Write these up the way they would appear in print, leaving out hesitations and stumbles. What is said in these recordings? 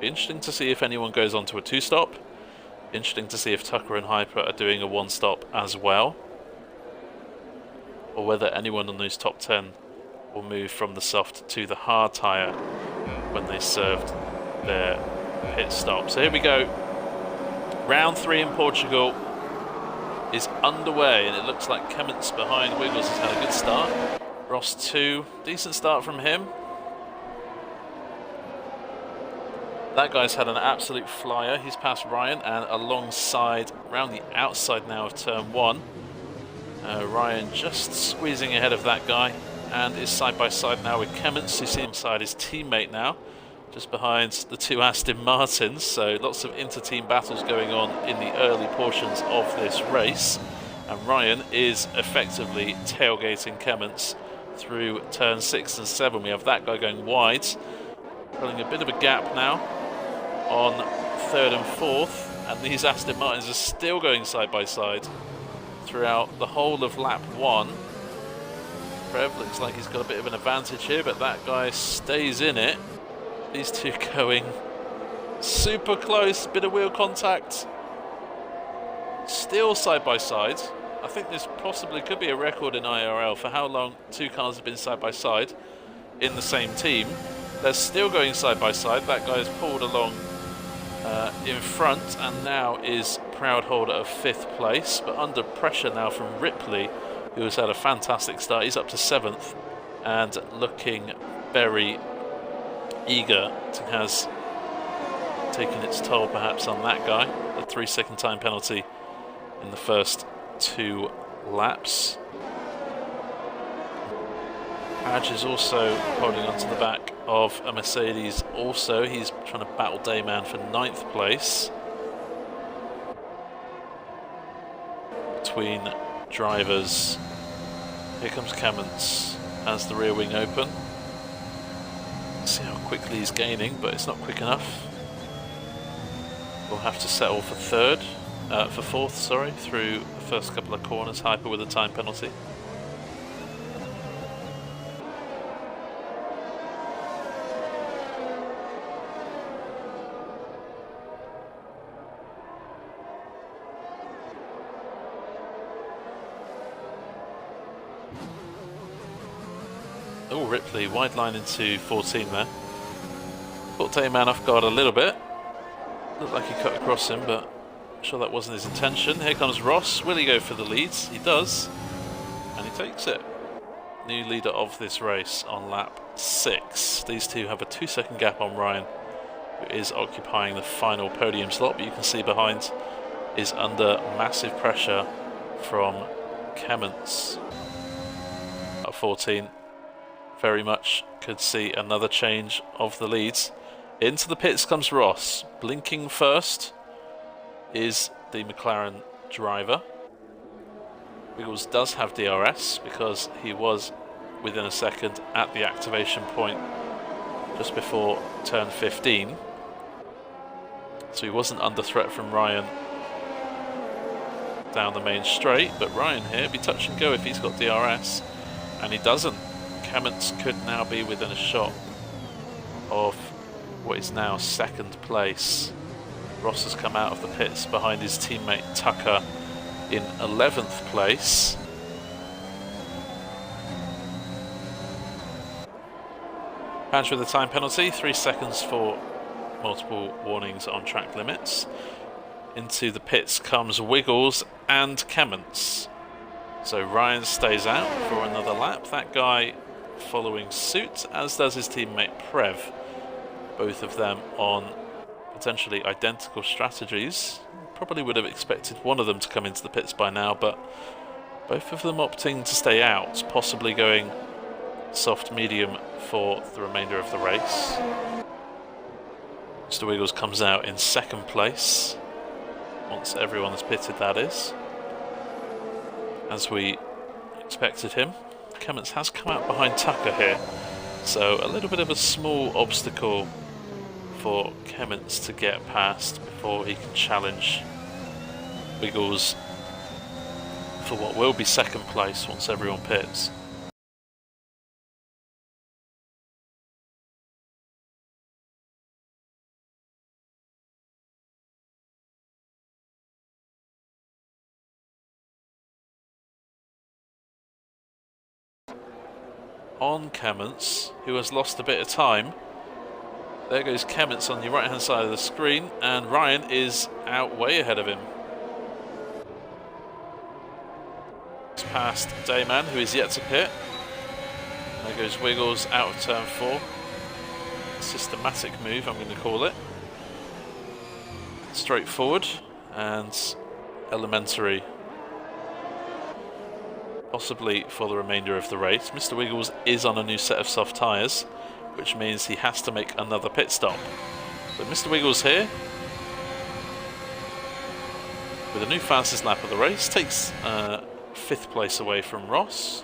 Interesting to see if anyone goes on to a 2-stop. Interesting to see if Tucker and Hyper are doing a 1-stop as well. Or whether anyone on those top 10 will move from the soft to the hard tyre when they served their pit stop. So here we go. Round 3 in Portugal is underway, and it looks like Clements behind Wiggles has had a good start. Ross 2, decent start from him. That guy's had an absolute flyer. He's passed Ryan and alongside, around the outside now of turn 1. Ryan just squeezing ahead of that guy and is side by side now with Clements, who's alongside his teammate now, just behind the 2 Aston Martins. So lots of inter-team battles going on in the early portions of this race. And Ryan is effectively tailgating Clements through turn 6 and 7. We have that guy going wide, pulling a bit of a gap now on 3rd and 4th. And these Aston Martins are still going side by side throughout the whole of lap 1. Prev looks like he's got a bit of an advantage here, but that guy stays in it. These two going super close, bit of wheel contact. Still side by side. I think this possibly could be a record in IIRL for how long 2 cars have been side by side in the same team. They're still going side by side. That guy is pulled along in front and now is proud holder of 5th place, but under pressure now from Ripley, who has had a fantastic start. He's up to 7th and looking very eager. It has taken its toll perhaps on that guy. A 3-second time penalty in the first 2 laps. Padge is also holding on to the back of a Mercedes also. He's trying to battle Dayman for 9th place. Between drivers, here comes Clements as the rear wing open. See how quickly he's gaining, but it's not quick enough. We'll have to settle for 4th, sorry, through the first couple of corners. Hyper with a time penalty. Oh, Ripley, wide line into 14 there. Caught Dayman off guard a little bit. Looked like he cut across him, but I'm sure that wasn't his intention. Here comes Ross. Will he go for the leads? He does. And he takes it. New leader of this race on lap 6. These two have a 2-second gap on Ryan, who is occupying the final podium slot, but you can see behind is under massive pressure from Clements. At 14. Very much could see another change of the leads. Into the pits comes Ross. Blinking first is the McLaren driver. Wiggles does have DRS because he was within a second at the activation point just before turn 15. So he wasn't under threat from Ryan down the main straight, but Ryan here be touch and go if he's got DRS, and he doesn't. Clements could now be within a shot of what is now 2nd place. Ross has come out of the pits behind his teammate Tucker in 11th place. Padge with a time penalty, 3 seconds for multiple warnings on track limits. Into the pits comes Wiggles and Clements. So Ryan stays out for another lap. That guy following suit, as does his teammate Prev. Both of them on potentially identical strategies. Probably would have expected one of them to come into the pits by now, but both of them opting to stay out, possibly going soft medium for the remainder of the race. Mr. Wiggles comes out in 2nd place, once everyone has pitted, that is, as we expected him. Clements has come out behind Tucker here, so a little bit of a small obstacle for Clements to get past before he can challenge Wiggles for what will be 2nd place once everyone pits. on Kemmons, who has lost a bit of time. There goes Kemmons on the right hand side of the screen, and Ryan is out way ahead of him. It's past Dayman, who is yet to pit. There goes Wiggles out of turn 4. Systematic move, I'm going to call it. Straightforward and elementary, possibly for the remainder of the race. Mr. Wiggles is on a new set of soft tyres, which means he has to make another pit stop. But Mr. Wiggles here, with a new fastest lap of the race, takes 5th place away from Ross,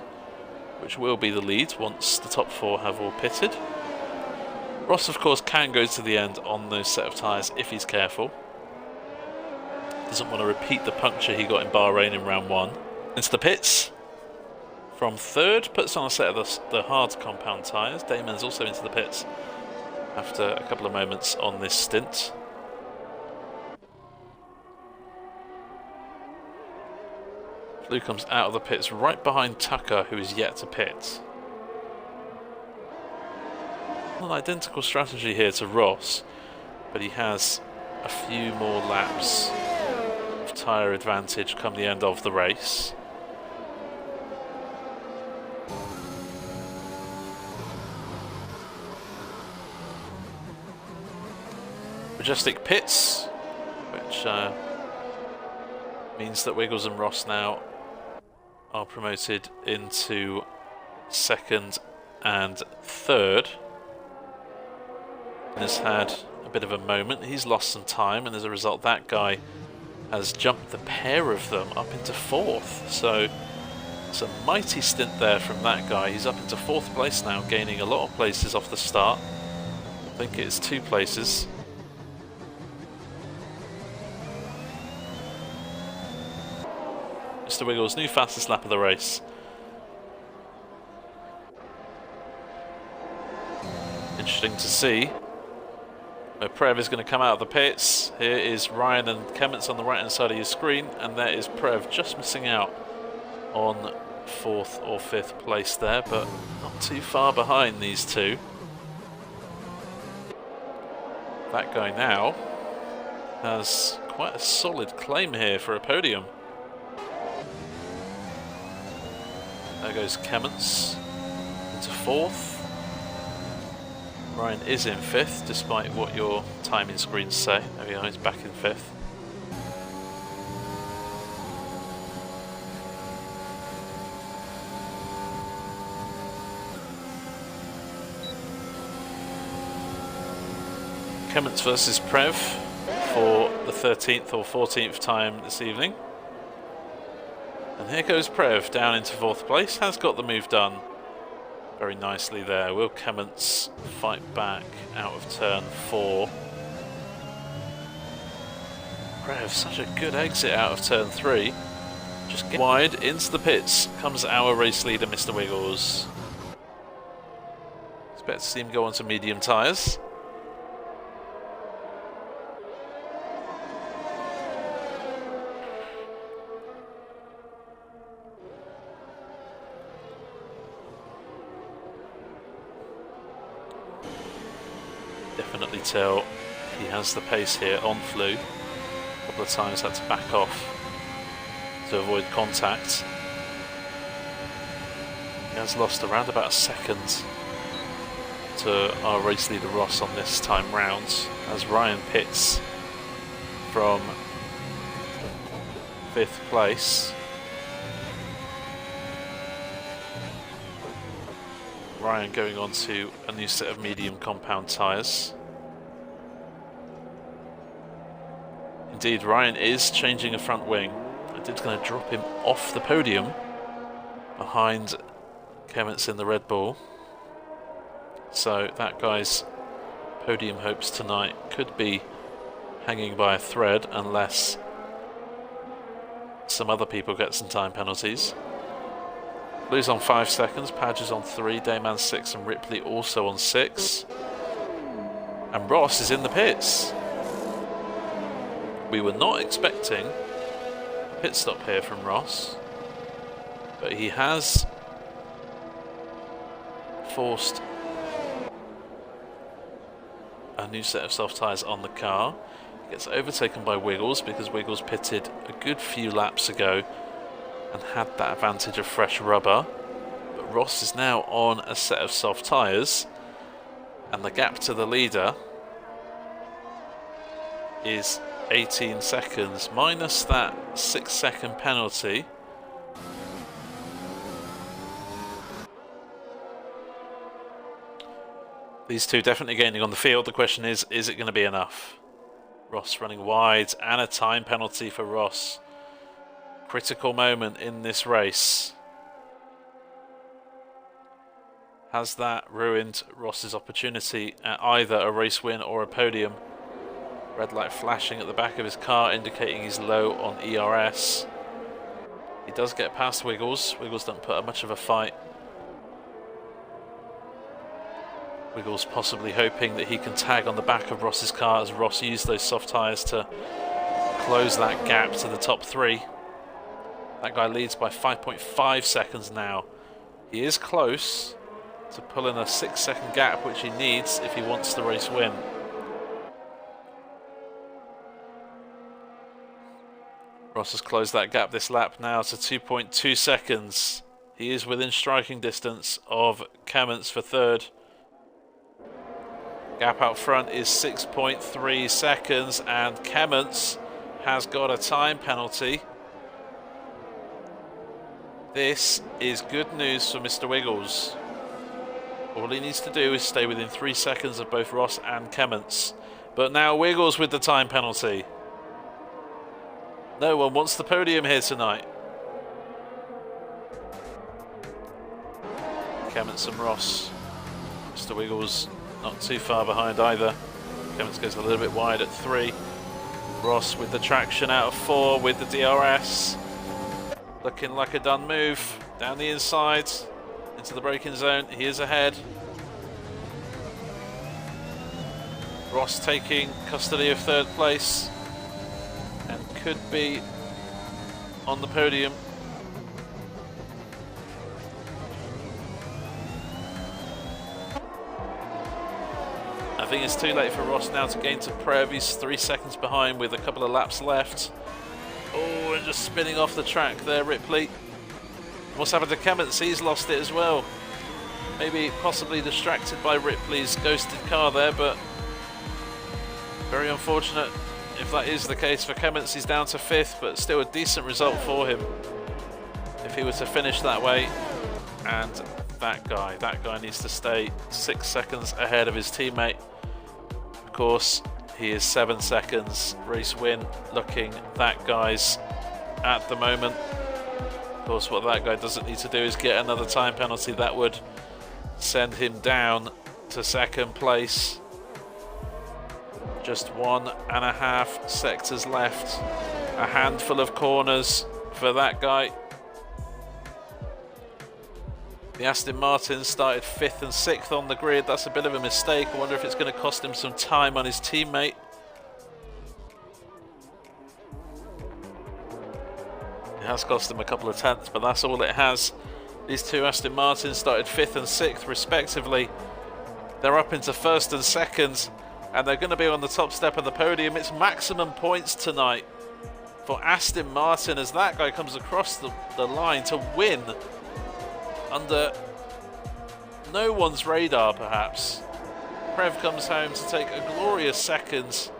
which will be the lead once the top 4 have all pitted. Ross, of course, can go to the end on those set of tyres if he's careful. Doesn't want to repeat the puncture he got in Bahrain in round 1. Into the pits from 3rd, puts on a set of the hard compound tyres. Damon's also into the pits after a couple of moments on this stint. Blue comes out of the pits right behind Tucker, who is yet to pit. An identical strategy here to Ross, but he has a few more laps of tyre advantage come the end of the race. Majestic pits, which means that Wiggles and Ross now are promoted into 2nd and 3rd. Has had a bit of a moment. He's lost some time, and as a result that guy has jumped the pair of them up into 4th. So it's a mighty stint there from that guy. He's up into 4th place now, gaining a lot of places off the start. I think it's 2 places. Mr. Wiggles, new fastest lap of the race. Interesting to see. Prev is going to come out of the pits. Here is Ryan and Kemmons on the right hand side of your screen, and there is Prev just missing out on 4th or 5th place there, but not too far behind these two. That guy now has quite a solid claim here for a podium. There goes Kemmons into 4th. Ryan is in 5th, despite what your timing screens say. There we go, he's back in 5th. Kemmons versus Prev for the 13th or 14th time this evening. And here goes Prev down into 4th place, has got the move done very nicely there. Will Kemmons fight back out of turn 4? Prev, such a good exit out of turn 3. Just get wide into the pits comes our race leader, Mr. Wiggles. Expect to see him go on to medium tyres. Definitely tell he has the pace here on Flu. A couple of times had to back off to avoid contact. He has lost around about a second to our race leader Ross on this time round, as Ryan pits from 5th place. Ryan going on to a new set of medium compound tyres. Indeed, Ryan is changing a front wing. I did going to drop him off the podium behind Kemmons in the Red Bull. So that guy's podium hopes tonight could be hanging by a thread unless some other people get some time penalties. Blue's on 5 seconds, Padge is on 3, Dayman 6 and Ripley also on 6. And Ross is in the pits. We were not expecting a pit stop here from Ross, but he has forced a new set of soft tyres on the car. He gets overtaken by Wiggles because Wiggles pitted a good few laps ago and had that advantage of fresh rubber. But Ross is now on a set of soft tyres, and the gap to the leader is 18 seconds, minus that 6-second penalty. These two definitely gaining on the field. The question is it going to be enough? Ross running wide, and a time penalty for Ross. Critical moment in this race. Has that ruined Ross's opportunity at either a race win or a podium? Red light flashing at the back of his car, indicating he's low on ERS. He does get past Wiggles. Wiggles doesn't put up much of a fight. Wiggles possibly hoping that he can tag on the back of Ross's car as Ross used those soft tyres to close that gap to the top three. That guy leads by 5.5 seconds now. He is close to pulling a 6-second gap, which he needs if he wants the race win. Ross has closed that gap this lap now to 2.2 seconds. He is within striking distance of Kemments for third. Gap out front is 6.3 seconds, and Kemments has got a time penalty. This is good news for Mr. Wiggles. All he needs to do is stay within 3 seconds of both Ross and Kemments. But now Wiggles with the time penalty. No one wants the podium here tonight. Kemments and Ross. Mr. Wiggles not too far behind either. Kemments goes a little bit wide at 3. Ross with the traction out of 4 with the DRS. Looking like a done move. Down the inside into the braking zone. He is ahead. Ross taking custody of third place and could be on the podium. I think it's too late for Ross now to gain to Prev. He's 3 seconds behind with a couple of laps left. Oh, and just spinning off the track there, Ripley. What's happened to Kemments? He's lost it as well. Maybe possibly distracted by Ripley's ghosted car there, but very unfortunate if that is the case for Kemments. He's down to 5th, but still a decent result for him if he were to finish that way. And that guy needs to stay 6 seconds ahead of his teammate. Of course, he is 7 seconds. Race win looking that guy's at the moment. Of course, what that guy doesn't need to do is get another time penalty. That would send him down to 2nd place. Just 1.5 sectors left. A handful of corners for that guy. The Aston Martin started 5th and 6th on the grid. That's a bit of a mistake. I wonder if it's going to cost him some time on his teammate. It has cost him a couple of tenths, but that's all it has. These two Aston Martins started 5th and 6th respectively. They're up into 1st and 2nd, and they're going to be on the top step of the podium. It's maximum points tonight for Aston Martin as that guy comes across the line to win under no one's radar, perhaps. Prev comes home to take a glorious 2nd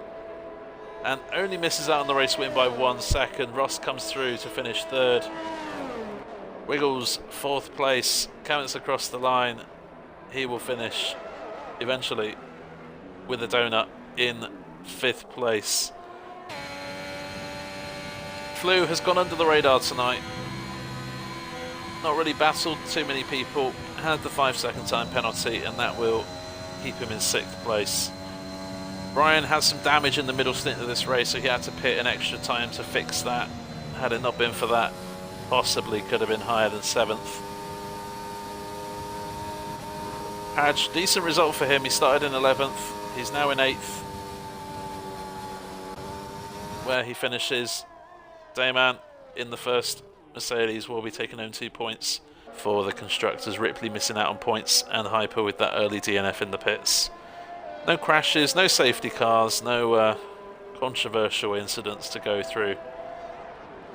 and only misses out on the race win by 1 second. Ross comes through to finish 3rd. Wiggles 4th place. Kemments across the line. He will finish eventually with a donut in 5th place. Flew has gone under the radar tonight. Not really battled too many people. Had the 5-second time penalty, and that will keep him in 6th place. Brian had some damage in the middle stint of this race, so he had to pit an extra time to fix that. Had it not been for that, possibly could have been higher than 7th. Hadge, decent result for him. He started in 11th. He's now in 8th. Where he finishes, Dayman in the first Mercedes will be taking home 2 points for the constructors. Ripley missing out on points and Hyper with that early DNF in the pits. No crashes, no safety cars, no controversial incidents to go through.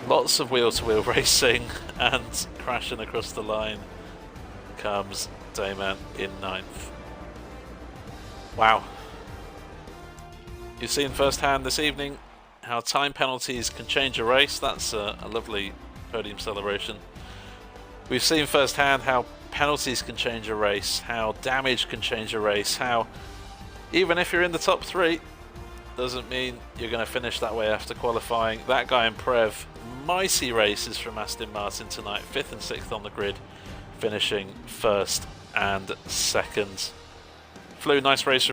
Lots of wheel-to-wheel racing, and crashing across the line comes Dayman in 9th. Wow. You've seen firsthand this evening how time penalties can change a race. That's a lovely podium celebration. We've seen firsthand how penalties can change a race, how damage can change a race, how even if you're in the top 3, doesn't mean you're going to finish that way after qualifying. That guy in Prev, mighty races from Aston Martin tonight, 5th and 6th on the grid, finishing 1st and 2nd. Flew, nice race.